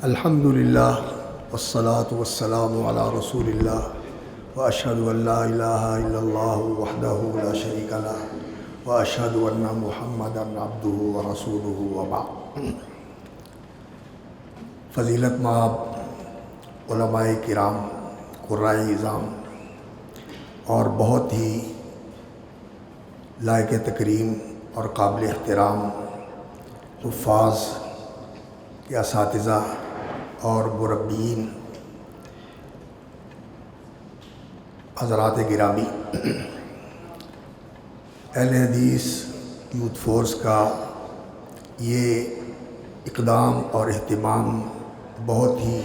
الحمد للہ والصلاة والسلام علی رسول اللہ واشہد ان لا الہ الا اللہ وحدہ لا شریک لہ واشہد ان محمدا عبدہ ورسولہ وبعد۔ فضیلت مآب علماء کرام، قرائے اعظام اور بہت ہی لائق تکریم اور قابل احترام حفاظ کے اساتذہ اور مربین، حضرات گرامی، اہل حدیث یوتھ فورس کا یہ اقدام اور اہتمام بہت ہی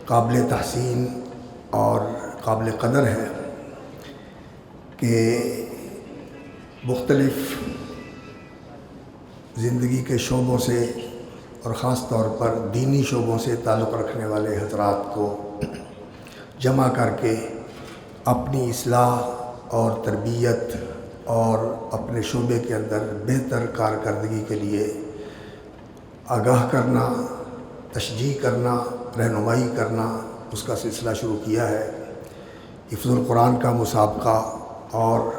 قابل تحسین اور قابل قدر ہے کہ مختلف زندگی کے شعبوں سے اور خاص طور پر دینی شعبوں سے تعلق رکھنے والے حضرات کو جمع کر کے اپنی اصلاح اور تربیت اور اپنے شعبے کے اندر بہتر کارکردگی کے لیے آگاہ کرنا، تشجیع کرنا، رہنمائی کرنا، اس کا سلسلہ شروع کیا ہے۔ حفظ القرآن کا مسابقہ اور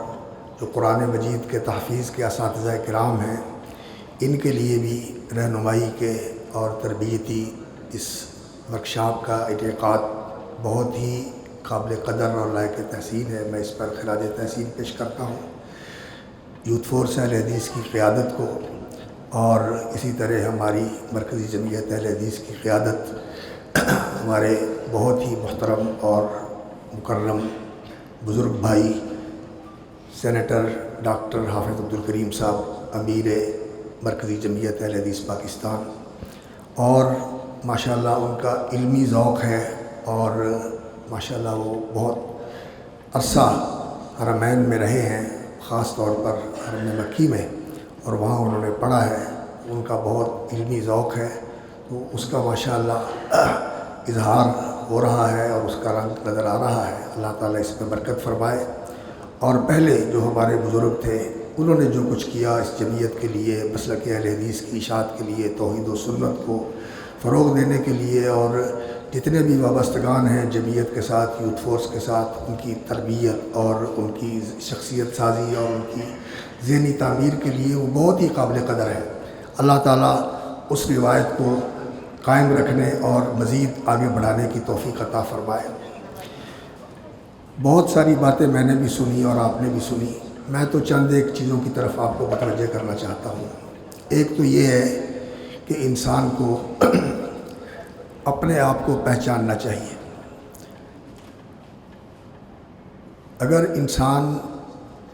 جو قرآن مجید کے تحفیظ کے اساتذہ کرام ہیں، ان کے لیے بھی رہنمائی کے اور تربیتی اس ورکشاپ کا انعقاد بہت ہی قابل قدر اور لائق تحسین ہے۔ میں اس پر خراج تحسین پیش کرتا ہوں یوتھ فورس اہل حدیث کی قیادت کو، اور اسی طرح ہماری مرکزی جمعیت اہل حدیث کی قیادت ہمارے بہت ہی محترم اور مکرم بزرگ بھائی سینیٹر ڈاکٹر حافظ عبدالکریم صاحب، امیر مرکزی جمعیت اہل حدیث پاکستان، اور ماشاءاللہ ان کا علمی ذوق ہے اور ماشاءاللہ وہ بہت عرصہ حرمین میں رہے ہیں، خاص طور پر حرم مکی میں، اور وہاں انہوں نے پڑھا ہے۔ ان کا بہت علمی ذوق ہے، تو اس کا ماشاءاللہ اظہار ہو رہا ہے اور اس کا رنگ نظر آ رہا ہے۔ اللہ تعالیٰ اس میں برکت فرمائے۔ اور پہلے جو ہمارے بزرگ تھے، انہوں نے جو کچھ کیا اس جمعیت کے لیے، مسلک اہل حدیث کی اشاعت کے لیے، توحید و سنت کو فروغ دینے کے لیے، اور جتنے بھی وابستگان ہیں جمعیت کے ساتھ، یوتھ فورس کے ساتھ، ان کی تربیت اور ان کی شخصیت سازی اور ان کی ذہنی تعمیر کے لیے وہ بہت ہی قابل قدر ہے۔ اللہ تعالیٰ اس روایت کو قائم رکھنے اور مزید آگے بڑھانے کی توفیق عطا فرمائے۔ بہت ساری باتیں میں نے بھی سنی اور آپ نے بھی سنی، میں تو چند ایک چیزوں کی طرف آپ کو متوجہ کرنا چاہتا ہوں۔ ایک تو یہ ہے کہ انسان کو اپنے آپ کو پہچاننا چاہیے۔ اگر انسان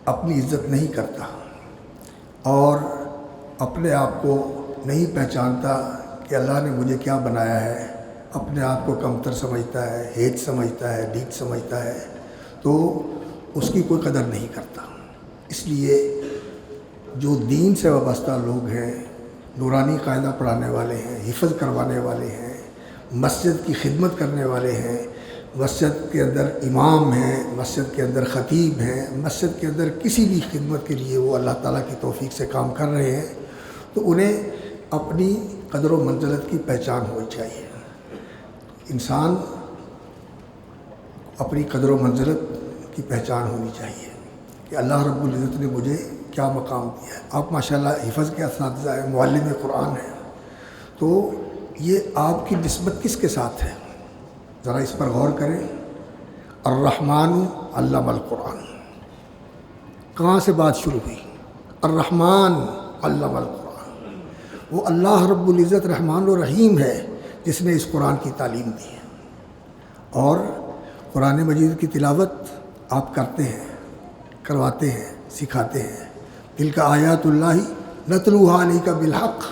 اپنی عزت نہیں کرتا اور اپنے آپ کو نہیں پہچانتا کہ اللہ نے مجھے کیا بنایا ہے، اپنے آپ کو کمتر سمجھتا ہے، ہیچ سمجھتا ہے، ڈیچ سمجھتا ہے، تو اس کی کوئی قدر نہیں کرتا۔ اس لیے جو دین سے وابستہ لوگ ہیں، نورانی قاعدہ پڑھانے والے ہیں، حفظ کروانے والے ہیں، مسجد کی خدمت کرنے والے ہیں، مسجد کے اندر امام ہیں، مسجد کے اندر خطیب ہیں، مسجد کے اندر کسی بھی خدمت کے لیے وہ اللہ تعالیٰ کی توفیق سے کام کر رہے ہیں، تو انہیں اپنی قدر و منزلت کی پہچان ہونی چاہیے۔ انسان اپنی قدر و منزلت کی پہچان ہونی چاہیے کہ اللہ رب العزت نے مجھے کیا مقام دیا ہے۔ آپ ماشاءاللہ حفظ کے اساتذہ ہیں، معلم قرآن ہیں، تو یہ آپ کی نسبت کس کے ساتھ ہے؟ ذرا اس پر غور کریں۔ الرحمن علم القرآن، کہاں سے بات شروع ہوئی؟ الرحمن علم القرآن۔ وہ اللہ رب العزت رحمان و رحیم ہے جس نے اس قرآن کی تعلیم دی ہے، اور قرآن مجید کی تلاوت آپ کرتے ہیں، کرواتے ہیں، سکھاتے ہیں۔ تلک آیات اللہ نتلوہا علیک بالحق۔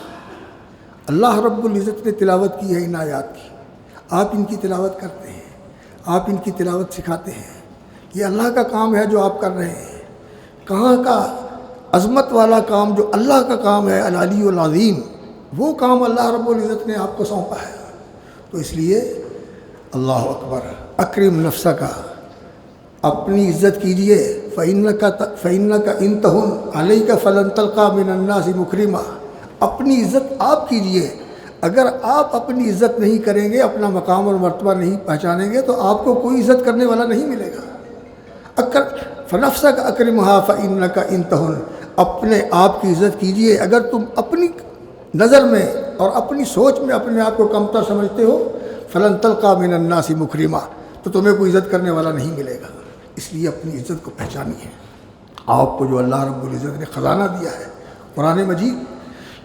اللہ رب العزت نے تلاوت کی ہے ان آیات کی، آپ ان کی تلاوت کرتے ہیں، آپ ان کی تلاوت سکھاتے ہیں۔ یہ اللہ کا کام ہے جو آپ کر رہے ہیں۔ کہاں کا عظمت والا کام جو اللہ کا کام ہے، العلی العظیم، وہ کام اللہ رب العزت نے آپ کو سونپا ہے۔ تو اس لیے اللہ اکبر، اکرم نفسک، اپنی عزت کیجئے۔ فَإِنَّكَ إِن تَهُنْ عَلَيْكَ فَلَن تَلْقَى مِنَ النَّاسِ مُكْرِمًا۔ اپنی عزت آپ کیجئے، اگر آپ اپنی عزت نہیں کریں گے، اپنا مقام اور مرتبہ نہیں پہچانیں گے، تو آپ کو کوئی عزت کرنے والا نہیں ملے گا۔ فنفسک اکرمھا فانک ان تہن، اپنے آپ کی عزت کیجئے۔ اگر تم اپنی نظر میں اور اپنی سوچ میں اپنے آپ کو کمتر سمجھتے ہو، فلن تلقى من الناس مکرما، تو تمہیں کوئی عزت کرنے والا نہیں ملے گا۔ اس لیے اپنی عزت کو پہچانیے۔ آپ کو جو اللہ رب العزت نے خزانہ دیا ہے قرآن مجید،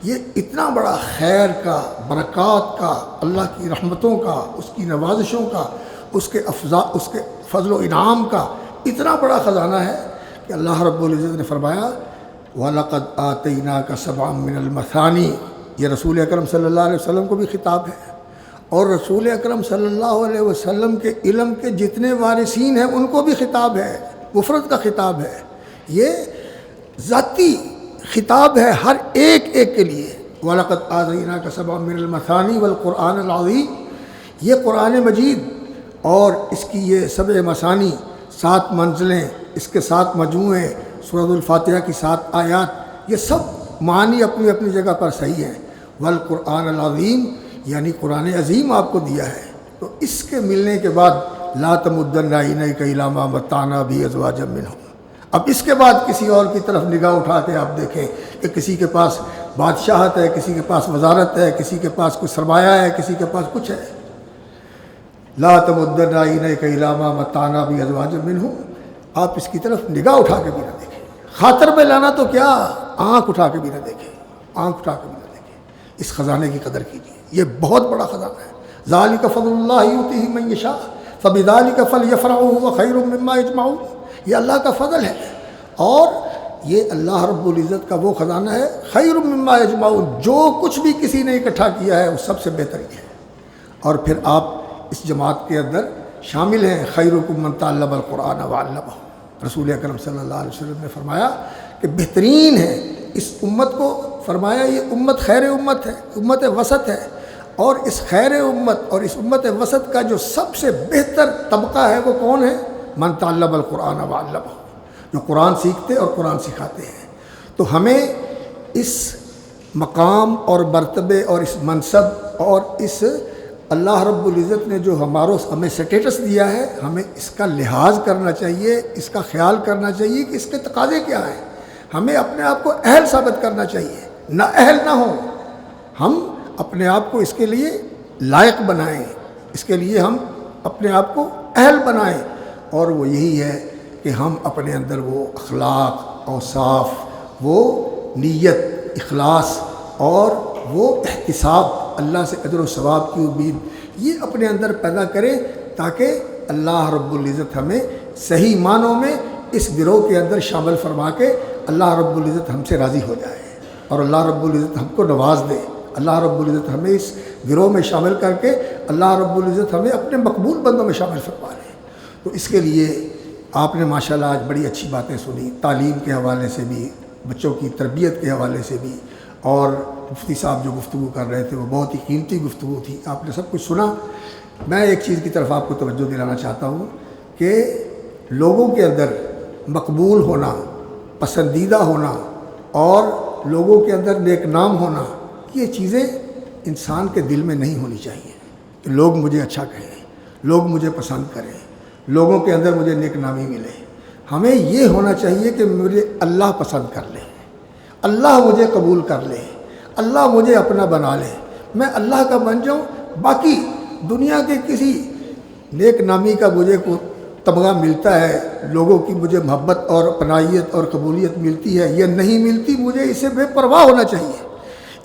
یہ اتنا بڑا خیر کا، برکات کا، اللہ کی رحمتوں کا، اس کی نوازشوں کا، اس کے فضل و انعام کا اتنا بڑا خزانہ ہے کہ اللہ رب العزت نے فرمایا وَلَقَدْ آتَيْنَاكَ سَبْعًا مِّنَ الْمَثَانِي، یہ رسول اکرم صلی اللہ علیہ وسلم کو بھی خطاب ہے، اور رسول اکرم صلی اللہ علیہ وسلم کے علم کے جتنے وارثین ہیں ان کو بھی خطاب ہے، مفرد کا خطاب ہے، یہ ذاتی خطاب ہے ہر ایک کے لیے۔ وَلَقَدْ آتَيْنَاكَ سَبْعًا مِّنَ الْمَثَانِي وَالْقُرْآنِ الْعَظِيمِ، یہ قرآن مجید اور اس کی یہ 7 مثانی، 7 منزلیں، اس کے 7 مجموعے، سورۃ الفاتحہ کی 7 آیات، یہ سب معنی اپنی اپنی جگہ پر صحیح ہیں۔ والقرآن العظیم، یعنی قرآن عظیم آپ کو دیا ہے، تو اس کے ملنے کے بعد لا تمدن عینیک الی ما متعنا بہ ازواجا منہم، اب اس کے بعد کسی اور کی طرف نگاہ اٹھا کے آپ دیکھیں کہ کسی کے پاس بادشاہت ہے، کسی کے پاس وزارت ہے، کسی کے پاس کوئی سرمایہ ہے، کسی کے پاس کچھ ہے، لا تمدن عینیک الی ما متعنا بہ ازواجا منہم، آپ اس کی طرف نگاہ اٹھا کے بھی نہ دیکھیں، خاطر میں لانا تو کیا، آنکھ اٹھا کے بھی نہ دیکھیں، آنکھ اٹھا کے بھی نہ دیکھیں۔ اس خزانے کی قدر کیجیے، یہ بہت بڑا خزانہ ہے۔ ذالک فضل اللہ یؤتیہ من یشاء فبذالک فلیفرحوا ھو خیر مما یجمعون، یہ اللہ کا فضل ہے، اور یہ اللہ رب العزت کا وہ خزانہ ہے خیر مما یجمعون، جو کچھ بھی کسی نے اکٹھا کیا ہے وہ سب سے بہتر یہ ہے۔ اور پھر آپ اس جماعت کے اندر شامل ہیں، خیرکم من تعلم القرآن وعلمہ، رسول اکرم صلی اللہ علیہ وسلم نے فرمایا کہ بہترین ہے اس امت کو، فرمایا یہ امت خیر امت ہے، امت وسط ہے، اور اس خیر امت اور اس امت وسط کا جو سب سے بہتر طبقہ ہے وہ کون ہے؟ من تعلم القرآن وعلمہ، جو قرآن سیکھتے اور قرآن سکھاتے ہیں۔ تو ہمیں اس مقام اور مرتبے اور اس منصب اور اس اللہ رب العزت نے جو ہمیں سٹیٹس دیا ہے، ہمیں اس کا لحاظ کرنا چاہیے، اس کا خیال کرنا چاہیے کہ اس کے تقاضے کیا ہیں۔ ہمیں اپنے آپ کو اہل ثابت کرنا چاہیے، نہ اہل نہ ہوں، ہم اپنے آپ کو اس کے لیے لائق بنائیں، اس کے لیے ہم اپنے آپ کو اہل بنائیں، اور وہ یہی ہے کہ ہم اپنے اندر وہ اخلاق، اوصاف، وہ نیت، اخلاص اور وہ احتساب، اللہ سے اجر و ثواب کی امید، یہ اپنے اندر پیدا کریں، تاکہ اللہ رب العزت ہمیں صحیح معنوں میں اس گروہ کے اندر شامل فرما کے اللہ رب العزت ہم سے راضی ہو جائے، اور اللہ رب العزت ہم کو نواز دے، اللہ رب العزت ہمیں اس گروہ میں شامل کر کے اللہ رب العزت ہمیں اپنے مقبول بندوں میں شامل فرما لے۔ تو اس کے لیے آپ نے ماشاءاللہ آج بڑی اچھی باتیں سنی، تعلیم کے حوالے سے بھی، بچوں کی تربیت کے حوالے سے بھی، اور مفتی صاحب جو گفتگو کر رہے تھے وہ بہت ہی قیمتی گفتگو تھی، آپ نے سب کچھ سنا۔ میں ایک چیز کی طرف آپ کو توجہ دلانا چاہتا ہوں کہ لوگوں کے اندر مقبول ہونا، پسندیدہ ہونا اور لوگوں کے اندر نیک نام ہونا، یہ چیزیں انسان کے دل میں نہیں ہونی چاہیے کہ لوگ مجھے اچھا کہیں، لوگ مجھے پسند کریں، لوگوں کے اندر مجھے نیک نامی ملے۔ ہمیں یہ ہونا چاہیے کہ مجھے اللہ پسند کر لے، اللہ مجھے قبول کر لے، اللہ مجھے اپنا بنا لے، میں اللہ کا بن جاؤں، باقی دنیا کے کسی نیک نامی کا مجھے کو تمغہ ملتا ہے، لوگوں کی مجھے محبت اور پناہیت اور قبولیت ملتی ہے یا نہیں ملتی، مجھے اس سے بے پرواہ ہونا چاہیے،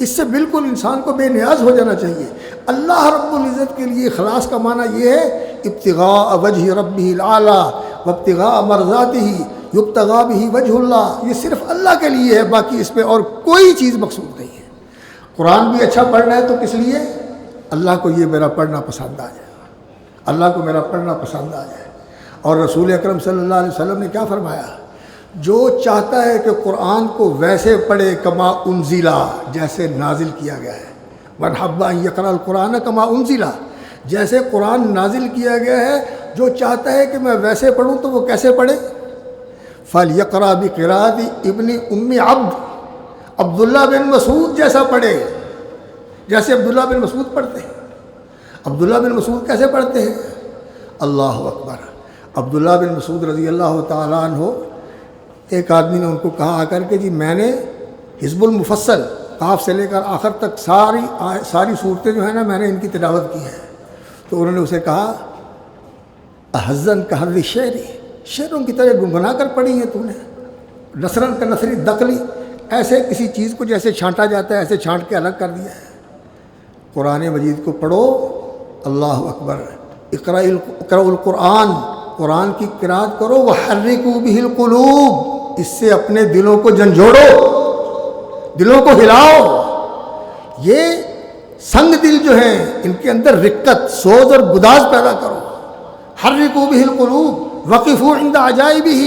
اس سے بالکل انسان کو بے نیاز ہو جانا چاہیے۔ اللہ رب العزت کے لیے اخلاص کا معنی یہ ہے ابتغاء وجہ ربہ الاعلیٰ وابتغاء مرضاتہ یبتغى بہ وجہ اللہ، یہ صرف اللہ کے لیے ہے، باقی اس پہ اور کوئی چیز مقصود نہیں ہے۔ قرآن بھی اچھا پڑھنا ہے تو کس لیے؟ اللہ کو یہ میرا پڑھنا پسند آ جائے، اللہ کو میرا پڑھنا پسند آ جائے۔ اور رسول اکرم صلی اللہ علیہ وسلم نے کیا فرمایا؟ جو چاہتا ہے کہ قرآن کو ویسے پڑھے کما انزلا، جیسے نازل کیا گیا ہے، من حب ان یقرأ القرآن کما انزلا، جیسے قرآن نازل کیا گیا ہے، جو چاہتا ہے کہ میں ویسے پڑھوں تو وہ کیسے پڑھے؟ فَلْيَقْرَأْ بِقِرَاءَةِ ابن عبد، عبداللہ بن مسعود جیسا پڑھے، جیسے عبداللہ بن مسعود پڑھتے ہیں۔ عبداللہ بن مسعود کیسے پڑھتے ہیں؟ اللہ اکبر۔ عبداللہ بن مسعود رضی اللہ تعالیٰ عنہ، ایک آدمی نے ان کو کہا آ کر کے جی میں نے حزب المفصل قاف سے لے کر آخر تک ساری صورتیں جو ہیں نا میں نے ان کی تلاوت کی ہیں۔ تو انہوں نے اسے کہا احزن کا حرف شعری، شعروں کی طرح گنگنا کر پڑھی ہیں تو نے، نثرن کا نثری دقلی، ایسے کسی چیز کو جیسے چھانٹا جاتا ہے ایسے چھانٹ کے الگ کر دیا ہے۔ قرآن مجید کو پڑھو، اللہ اکبر، اقرأ القرآن، قرآن کی قرأت کرو، وحرکوا بہ القلوب، اس سے اپنے دلوں کو جھنجھوڑو، دلوں کو ہلاؤ۔ یہ سنگ دل جو ہیں ان کے اندر رقت، سوز اور گداز پیدا کرو۔ حرکوا بہ القلوب وقفوا عند عجائبہ،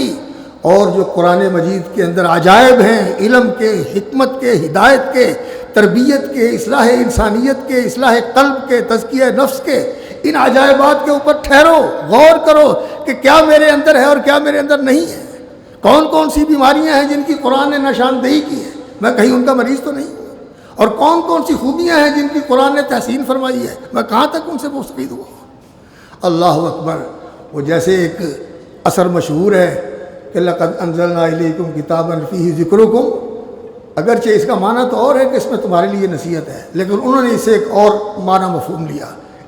اور جو قرآن مجید کے اندر عجائب ہیں، علم کے، حکمت کے، ہدایت کے، تربیت کے، اصلاح انسانیت کے، اصلاح قلب کے، تزکیہ نفس کے، ان عجائبات کے اوپر ٹھہرو، غور کرو کہ کیا میرے اندر ہے اور کیا میرے اندر نہیں ہے، کون کون سی بیماریاں ہیں جن کی قرآن نے نشاندہی کی ہے، میں کہیں ان کا مریض تو نہیں ہوں، اور کون کون سی خوبیاں ہیں جن کی قرآن نے تحسین فرمائی ہے، میں کہاں تک ان سے مستفید ہوا۔ اللہ اکبر۔ وہ جیسے ایک اثر مشہور ہے کہ لقد انزلنا الیکم کتابا فیہ ذکرکم، اگرچہ اس کا معنی تو اور ہے کہ اس میں تمہارے لیے نصیحت ہے، لیکن انہوں نے اسے ایک اور معنی مفہوم لیا،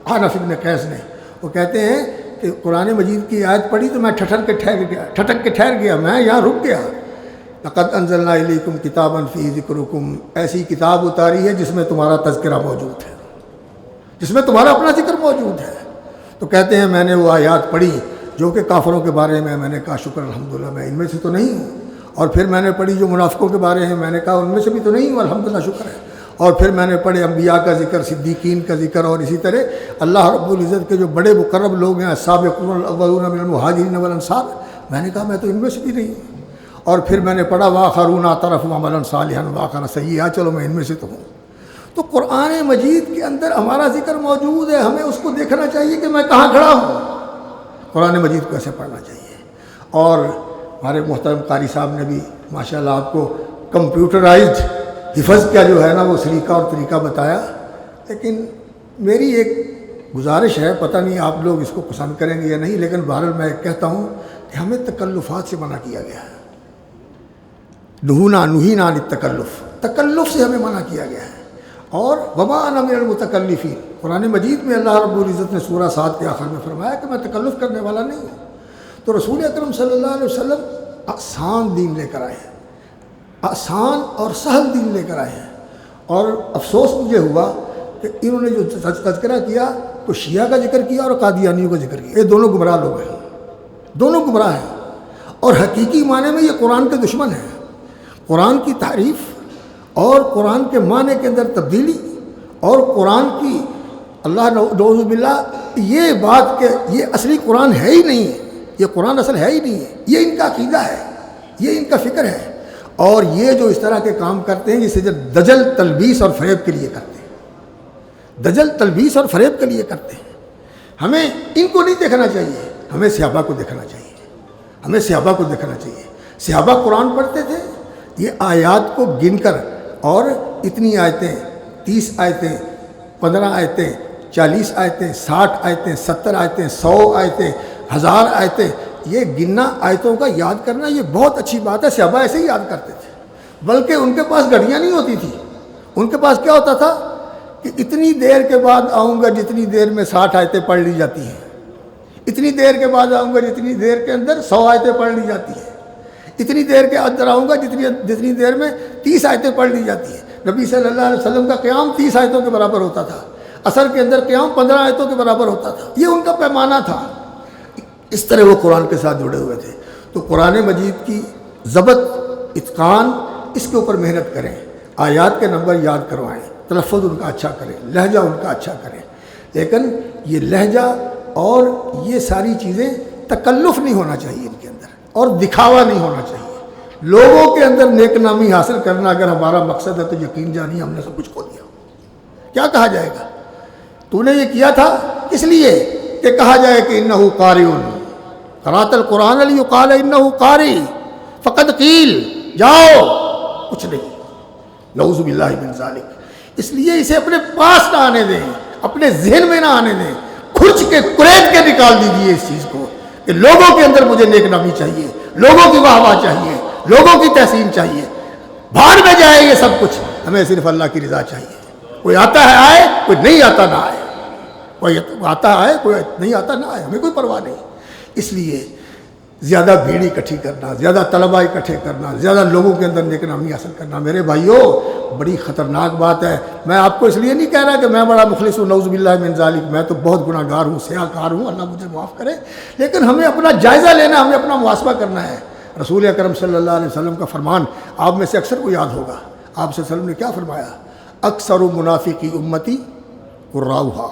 حنف ابن قیس نے۔ وہ کہتے ہیں کہ قرآن مجید کی آیت پڑھی تو میں ٹھٹک کے ٹھہر گیا، میں یہاں رک گیا۔ لقد انزلنا الیکم کتابا فیہ ذکرکم، ایسی کتاب اتاری ہے جس میں تمہارا تذکرہ موجود ہے، جس میں تمہارا اپنا ذکر موجود ہے۔ تو کہتے ہیں میں نے وہ آیات پڑھی جو کہ کافروں کے بارے میں نے کہا شکر الحمدللہ میں ان میں سے تو نہیں ہوں، اور پھر میں نے پڑھی جو منافقوں کے بارے میں نے کہا ان میں سے بھی تو نہیں ہوں، الحمدللہ شکر ہے، اور پھر میں نے پڑھے انبیاء کا ذکر، صدیقین کا ذکر، اور اسی طرح اللہ رب العزت کے جو بڑے مقرب لوگ ہیں السابقون الاولون من المہاجرین والانصار، میں نے کہا میں تو ان میں سے بھی نہیں ہوں، اور پھر میں نے پڑھا وآخرون اعترفوا عملا صالحا وآخر سیئا، چلو میں ان میں سے تو ہوں۔ تو قرآن مجید کے اندر ہمارا ذکر موجود ہے، ہمیں اس کو دیکھنا چاہیے کہ میں کہاں کھڑا ہوں، قرآن مجید کو ایسے پڑھنا چاہیے۔ اور ہمارے محترم قاری صاحب نے بھی ماشاءاللہ آپ کو کمپیوٹرائزڈ حفظ کا جو ہے نا وہ سلیقہ اور طریقہ بتایا، لیکن میری ایک گزارش ہے، پتہ نہیں آپ لوگ اس کو پسند کریں گے یا نہیں، لیکن بہرحال میں کہتا ہوں کہ ہمیں تکلفات سے منع کیا گیا ہے، نہینا عن التکلف، تکلف سے ہمیں منع کیا گیا ہے۔ اور وما انا من المتکلفین، قرآن مجید میں اللہ رب العزت نے سورہ 7 کے آخر میں فرمایا کہ میں تکلف کرنے والا نہیں ہوں۔ تو رسول اکرم صلی اللہ علیہ وسلم آسان دین لے کر آئے ہیں، آسان اور سہل دین لے کر آئے ہیں، اور افسوس مجھے ہوا کہ انہوں نے جو تذکرہ کیا تو شیعہ کا ذکر کیا اور قادیانیوں کا ذکر کیا، یہ دونوں گمراہ لوگ ہیں، دونوں گمراہ ہیں، اور حقیقی معنی میں یہ قرآن کے دشمن ہیں۔ قرآن کی تعریف اور قرآن کے معنی کے اندر تبدیلی اور قرآن کی اللہ نعوذ باللہ یہ بات کہ یہ اصلی قرآن ہے ہی نہیں ہے، یہ قرآن اصل ہے ہی نہیں ہے، یہ ان کا عقیدہ ہے، یہ ان کا فکر ہے، اور یہ جو اس طرح کے کام کرتے ہیں اسے دجل تلبیس اور فریب کے لیے کرتے ہیں، دجل تلبیس اور فریب کے لیے کرتے ہیں۔ ہمیں ان کو نہیں دیکھنا چاہیے، ہمیں صحابہ کو دیکھنا چاہیے، ہمیں صحابہ کو دیکھنا چاہیے۔ صحابہ قرآن پڑھتے تھے، یہ آیات کو گن کر، اور اتنی آیتیں، 30 آیتیں، 15 آیتیں، 40 آیتیں، 60 آیتیں، 70 آیتیں، 100 آیتیں، 1000 آیتیں، یہ گننا، آیتوں کا یاد کرنا یہ بہت اچھی بات ہے، صحابہ ایسے ہی یاد کرتے تھے، بلکہ ان کے پاس گھڑیاں نہیں ہوتی تھی، ان کے پاس کیا ہوتا تھا کہ اتنی دیر کے بعد آؤں گا جتنی دیر میں 60 آیتیں پڑھ لی جاتی ہیں، اتنی دیر کے بعد آؤں گا جتنی دیر کے اندر 100 آیتیں پڑھ لی جاتی ہیں، اتنی دیر کے اندر آؤں گا جتنی دیر میں 30 آیتیں پڑھ لی جاتی ہیں۔ نبی صلی اللہ علیہ وسلم کا قیام 30 آیتوں کے برابر ہوتا تھا، عصر کے اندر قیام 15 آیتوں کے برابر ہوتا تھا، یہ ان کا پیمانہ تھا، اس طرح وہ قرآن کے ساتھ جڑے ہوئے تھے۔ تو قرآن مجید کی ضبط، اتقان، اس کے اوپر محنت کریں، آیات کے نمبر یاد کروائیں، تلفظ ان کا اچھا کریں، لہجہ ان کا اچھا کریں، لیکن یہ لہجہ اور یہ ساری چیزیں تکلف نہیں ہونا چاہیے ان کے اندر، اور دکھاوا نہیں ہونا چاہیے۔ لوگوں کے اندر نیک نامی حاصل کرنا اگر ہمارا مقصد ہے تو یقین جانیے ہم نے سب کچھ کھو دیا۔ کیا کہا جائے گا؟ تو نے یہ کیا تھا اس لیے کہ کہا جائے کہ انہو قاری، قرأت القرآن لیقال انہو قاری، فقد قیل، جاؤ، کچھ نہیں، نعوذ باللہ من ذالک۔ اس لیے اسے اپنے پاس نہ آنے دیں، اپنے ذہن میں نہ آنے دیں، کھرچ کے کریٹ کے نکال دیجیے اس چیز کو کہ لوگوں کے اندر مجھے نیک نامی چاہیے، لوگوں کی واہ واہ چاہیے، لوگوں کی تحسین چاہیے، بھاڑ میں جائے یہ سب کچھ، ہمیں صرف اللہ کی رضا چاہیے۔ کوئی آتا ہے آئے، کوئی نہیں آتا نہ آئے، کوئی آتا آئے، کوئی نہیں آتا نہ آئے، ہمیں کوئی پرواہ نہیں۔ اس لیے زیادہ بھیڑ اکٹھی کرنا، زیادہ طلباء اکٹھے کرنا، زیادہ لوگوں کے اندر نیک نامی حاصل کرنا، میرے بھائیوں بڑی خطرناک بات ہے۔ میں آپ کو اس لیے نہیں کہہ رہا کہ میں بڑا مخلص ہوں، نعوذ باللہ من ذالک، میں تو بہت گناہ گار ہوں، سیاہ کار ہوں، اللہ مجھے معاف کرے، لیکن ہمیں اپنا جائزہ لینا، ہمیں اپنا محاسبہ کرنا ہے۔ رسول اکرم صلی اللہ علیہ وسلم کا فرمان آپ میں سے اکثر کو یاد ہوگا، آپ صلی اللہ علیہ وسلم نے کیا فرمایا؟ اکثر منافقی امتی قراؤہا،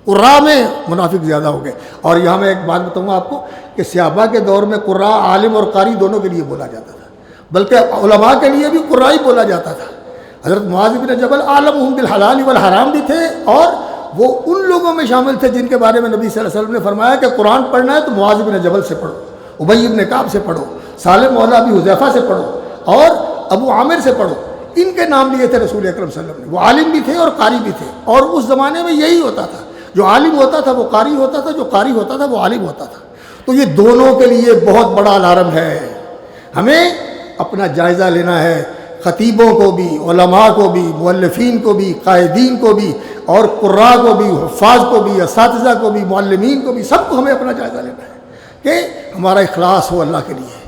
قراء میں منافق زیادہ ہو گئے۔ اور یہاں میں ایک بات بتاؤں گا آپ کو کہ صحابہ کے دور میں قراء عالم اور قاری دونوں کے لیے بولا جاتا تھا، بلکہ علماء کے لیے بھی قراء ہی بولا جاتا تھا۔ حضرت معاذ بن جبل عالمہم بالحلال والحرام بھی تھے، اور وہ ان لوگوں میں شامل تھے جن کے بارے میں نبی صلی اللہ علیہ وسلم نے فرمایا کہ قرآن پڑھنا ہے تو معاذ بن جبل سے پڑھو، ابی بن کعب سے پڑھو، سالم مولا ابی حذیفہ سے پڑھو، اور ابو عامر سے پڑھو۔ ان کے نام لیے تھے رسول اکرم صلی اللہ علیہ وسلم نے۔ وہ عالم بھی تھے اور قاری بھی تھے، اور اس زمانے میں یہی ہوتا تھا، جو عالم ہوتا تھا وہ قاری ہوتا تھا، جو قاری ہوتا تھا وہ عالم ہوتا تھا۔ تو یہ دونوں کے لیے بہت بڑا الارم ہے، ہمیں اپنا جائزہ لینا ہے، خطیبوں کو بھی، علماء کو بھی، مؤلفین کو بھی، قائدین کو بھی، اور قراء کو بھی، حفاظ کو بھی، اساتذہ کو بھی، معلمین کو بھی، سب کو ہمیں اپنا جائزہ لینا ہے کہ ہمارا اخلاص ہو اللہ کے لیے۔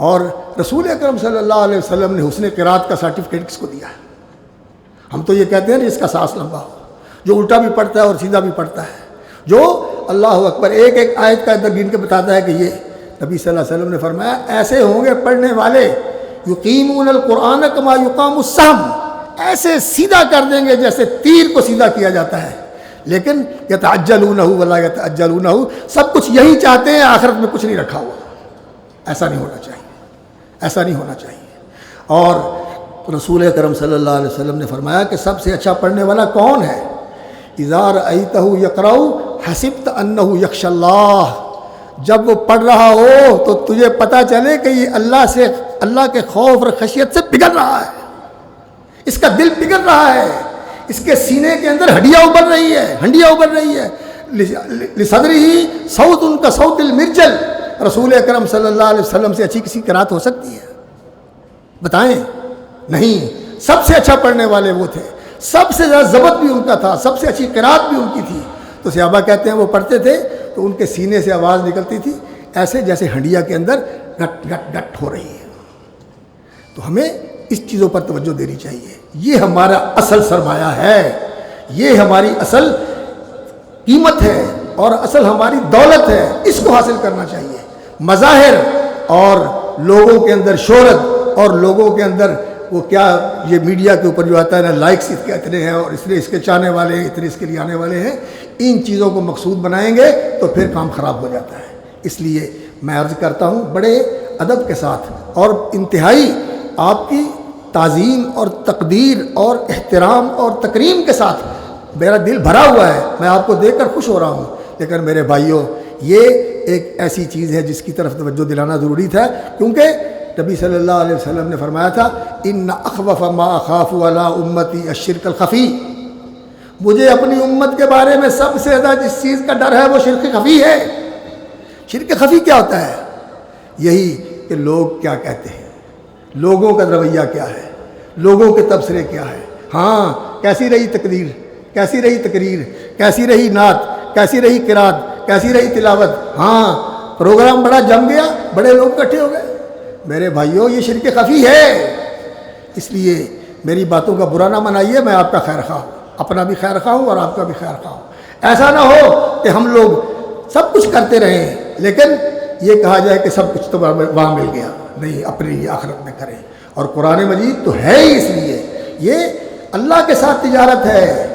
اور رسول اکرم صلی اللہ علیہ وسلم نے حسن قرات کا سرٹیفکیٹ کس کو دیا ہے؟ ہم تو یہ کہتے ہیں جس کا سانس لمبا ہو، جو الٹا بھی پڑھتا ہے اور سیدھا بھی پڑھتا ہے، جو اللہ اکبر ایک ایک آیت کا ادھر گن کے بتاتا ہے کہ یہ نبی صلی اللہ علیہ وسلم نے فرمایا ایسے ہوں گے پڑھنے والے یقیمون القرآن کما یقام السہم، ایسے سیدھا کر دیں گے جیسے تیر کو سیدھا کیا جاتا ہے، لیکن یتعجلونہ ولا یتعجلونہ، سب کچھ یہی چاہتے ہیں، آخرت میں کچھ نہیں رکھا ہوا۔ ایسا نہیں ہونا چاہیے، ایسا نہیں ہونا چاہیے۔ اور رسول اکرم صلی اللہ علیہ وسلم نے فرمایا کہ سب سے اچھا پڑھنے والا کون ہے؟ اذا رأیتہ یقرأ حسبت انہ یخشی اللہ، جب وہ پڑھ رہا ہو تو تجھے پتہ چلے کہ یہ اللہ کے خوف اور خشیت سے پگھل رہا ہے، اس کا دل پگھل رہا ہے، اس کے سینے کے اندر ہڈیاں ابھر رہی ہے، ہنڈیاں ابھر رہی ہے، لصدرہ صوت ان کا صوت المرجل۔ رسول اکرم صلی اللہ علیہ وسلم سے اچھی کسی قرات ہو سکتی ہے؟ بتائیں، نہیں۔ سب سے اچھا پڑھنے والے وہ تھے، سب سے زیادہ ضبط بھی ان کا تھا، سب سے اچھی قرات بھی ان کی تھی۔ تو صحابہ کہتے ہیں وہ پڑھتے تھے تو ان کے سینے سے آواز نکلتی تھی ایسے جیسے ہنڈیا کے اندر گٹ گٹ گٹ ہو رہی ہے۔ تو ہمیں اس چیزوں پر توجہ دینی چاہیے، یہ ہمارا اصل سرمایہ ہے، یہ ہماری اصل قیمت ہے اور اصل ہماری دولت ہے، اس کو حاصل کرنا چاہیے۔ مظاہر اور لوگوں کے اندر شہرت اور لوگوں کے اندر وہ کیا یہ میڈیا کے اوپر جو آتا ہے نا، لائکس اس کے اتنے ہیں اور اس کے چاہنے والے ہیں، اتنے اس کے لیے آنے والے ہیں، ان چیزوں کو مقصود بنائیں گے تو پھر کام خراب ہو جاتا ہے۔ اس لیے میں عرض کرتا ہوں بڑے ادب کے ساتھ اور انتہائی آپ کی تعظیم اور تقدیر اور احترام اور تکریم کے ساتھ میرا دل بھرا ہوا ہے، میں آپ کو دیکھ کر خوش ہو رہا ہوں، لیکن میرے بھائیوں یہ ایک ایسی چیز ہے جس کی طرف توجہ دلانا ضروری تھا، کیونکہ نبی صلی اللہ علیہ وسلم نے فرمایا تھا ان اخوف ما اخاف علی امتی الشرک الخفی، مجھے اپنی امت کے بارے میں سب سے زیادہ جس چیز کا ڈر ہے وہ شرک خفی ہے۔ شرک خفی کیا ہوتا ہے؟ یہی کہ لوگ کیا کہتے ہیں، لوگوں کا رویہ کیا ہے، لوگوں کے تبصرے کیا ہے، ہاں کیسی رہی تقریر، کیسی رہی تقریر، کیسی رہی نعت، کیسی رہی قرات، کیسی رہی تلاوت، ہاں پروگرام بڑا جم گیا، بڑے لوگ اکٹھے ہو گئے۔ میرے بھائیوں یہ شرک خفی ہے، اس لیے میری باتوں کا برا نہ منائیے، میں آپ کا خیر خواہ ہوں، اپنا بھی خیر خواہ ہوں اور آپ کا بھی خیر خواہ ہوں۔ ایسا نہ ہو کہ ہم لوگ سب کچھ کرتے رہیں لیکن یہ کہا جائے کہ سب کچھ تو وہاں مل گیا، نہیں، اپنی آخرت میں کریں۔ اور قرآن مجید تو ہے ہی اس لیے، یہ اللہ کے ساتھ تجارت ہے،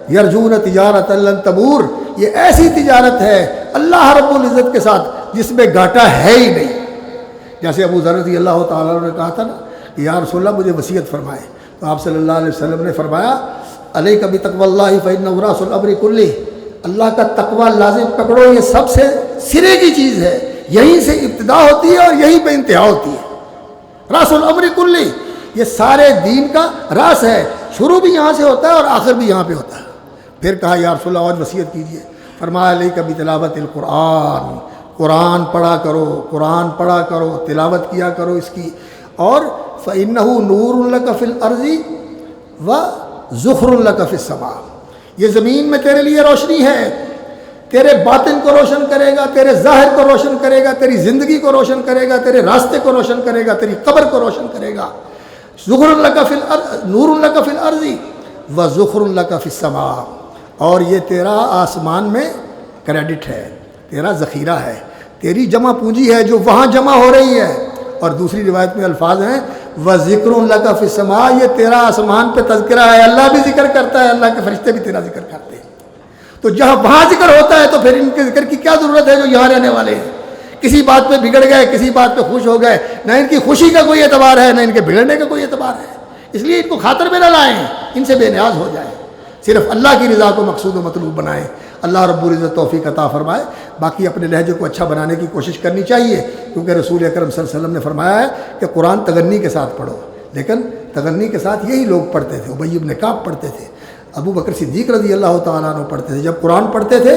یرجون تجارت لن تبور، یہ ایسی تجارت ہے اللہ رب العزت کے ساتھ جس میں گھاٹا ہے ہی نہیں۔ جیسے ابو ذر رضی اللہ تعالیٰ عنہ نے کہا تھا نا کہ یا رسول اللہ مجھے وصیت فرمائے، تو آپ صلی اللہ علیہ وسلم نے فرمایا علیک بتقوی اللہ فإنہ رأس الامر کلہ، اللہ کا تقوی لازم پکڑو، یہ سب سے سرے کی چیز ہے، یہیں سے ابتدا ہوتی ہے اور یہیں پہ انتہا ہوتی ہے۔ رأس الامر کلہ، یہ سارے دین کا راز ہے، شروع بھی یہاں سے ہوتا ہے اور آخر بھی یہاں پہ ہوتا ہے۔ پھر کہا یا رسول اللہ اور وصیت کیجیے، فرمایا علیک بتلاوت القرآن، قرآن پڑھا کرو، قرآن پڑھا کرو، تلاوت کیا کرو اس کی، اور فَإِنَّهُ نُورٌ لَكَ فِي الْأَرْضِ وَذُخْرٌ لَكَ فِي السَّمَاءِ، یہ زمین میں تیرے لیے روشنی ہے، تیرے باطن کو روشن کرے گا، تیرے ظاہر کو روشن کرے گا، تیری زندگی کو روشن کرے گا، تیرے راستے کو روشن کرے گا، تیری قبر کو روشن کرے گا۔ ذُخْرٌ لَكَ فِي الْأَرْضِ، نُورٌ لَكَ فِي الْأَرْضِ وَذُخْرٌ لَكَ فِي السَّمَاءِ، اور یہ تیرا آسمان میں کریڈٹ ہے، تیرا ذخیرہ ہے، تیری جمع پونجی ہے جو وہاں جمع ہو رہی ہے۔ اور دوسری روایت میں الفاظ ہیں وَذِكْرٌ لَكَ فِي السَّمَاءِ، یہ تیرا آسمان پہ تذکرہ ہے، اللہ بھی ذکر کرتا ہے، اللہ کے فرشتے بھی تیرا ذکر کرتے ہیں۔ تو جہاں وہاں ذکر ہوتا ہے تو پھر ان کے ذکر کی کیا ضرورت ہے جو یہاں رہنے والے ہیں؟ کسی بات پہ بگڑ گئے، کسی بات پہ خوش ہو گئے، نہ ان کی خوشی کا کوئی اعتبار ہے، نہ ان کے بگڑنے کا کوئی اعتبار ہے، اس لیے ان کو خاطر میں نہ لائیں، ان سے بے نیاز ہو جائیں، صرف اللہ کی رضا کو مقصود و مطلوب بنائیں۔ اللہ رب العزت توفیق عطا فرمائے۔ باقی اپنے لہجے کو اچھا بنانے کی کوشش کرنی چاہیے، کیونکہ رسول اکرم صلی اللہ علیہ وسلم نے فرمایا ہے کہ قرآن تغنی کے ساتھ پڑھو، لیکن تغنی کے ساتھ یہی لوگ پڑھتے تھے، ابی بن کعب پڑھتے تھے، ابو بکر صدیق رضی اللہ تعالیٰ عنہ پڑھتے تھے۔ جب قرآن پڑھتے تھے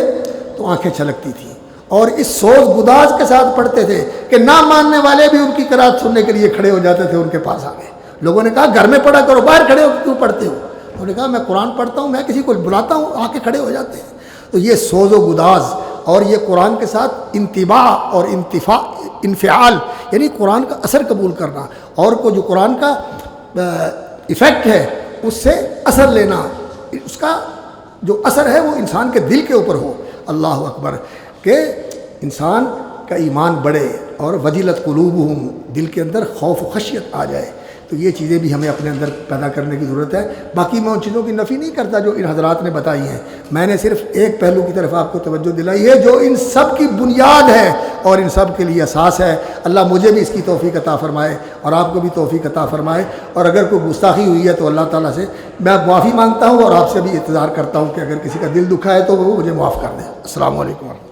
تو آنکھیں چھلکتی تھیں، اور اس سوز گداز کے ساتھ پڑھتے تھے کہ نہ ماننے والے بھی ان کی قرات سننے کے لیے کھڑے ہو جاتے تھے، ان کے پاس آ گئے۔ لوگوں نے کہا گھر میں پڑھا کرو، باہر کھڑے ہو کیوں پڑھتے ہو؟ انہوں نے کہا میں قرآن پڑھتا ہوں، میں کسی کو بلاتا ہوں، آ کے کھڑے ہو جاتے ہیں۔ تو یہ سوز و گداز اور یہ قرآن کے ساتھ انتباہ اور انفعال، یعنی قرآن کا اثر قبول کرنا، اور کو جو قرآن کا ایفیکٹ ہے اس سے اثر لینا، اس کا جو اثر ہے وہ انسان کے دل کے اوپر ہو۔ اللہ اکبر، کہ انسان کا ایمان بڑھے اور وجلت قلوبہم، دل کے اندر خوف و خشیت آ جائے۔ تو یہ چیزیں بھی ہمیں اپنے اندر پیدا کرنے کی ضرورت ہے۔ باقی میں ان چیزوں کی نفی نہیں کرتا جو ان حضرات نے بتائی ہیں، میں نے صرف ایک پہلو کی طرف آپ کو توجہ دلائی ہے جو ان سب کی بنیاد ہے اور ان سب کے لیے اساس ہے۔ اللہ مجھے بھی اس کی توفیق عطا فرمائے اور آپ کو بھی توفیق عطا فرمائے، اور اگر کوئی گستاخی ہوئی ہے تو اللہ تعالیٰ سے میں معافی مانگتا ہوں، اور آپ سے بھی انتظار کرتا ہوں کہ اگر کسی کا دل دکھا ہے تو وہ مجھے معاف کر دیں۔ السلام علیکم۔